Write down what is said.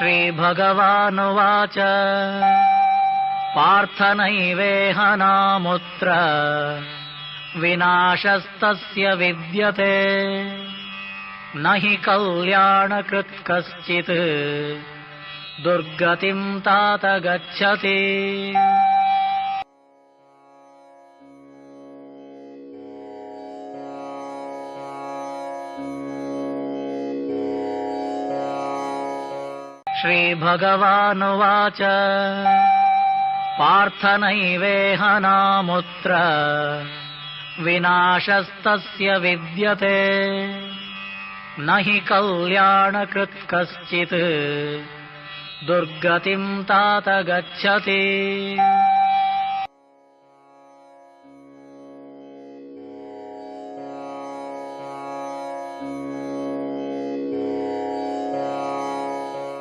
श्रीभगवानुवाच पार्थ नैवेह नामुत्र विनाशस्तस्य विद्यते न हि कल्याणकृत् कश्चित् दुर्गतिं तात गच्छति। श्रीभगवानुवाच पार्थ नैवेह नामुत्र विनाशस्तस्य विद्यते न हि कल्याणकृत् कश्चित् दुर्गतिं तात गच्छति।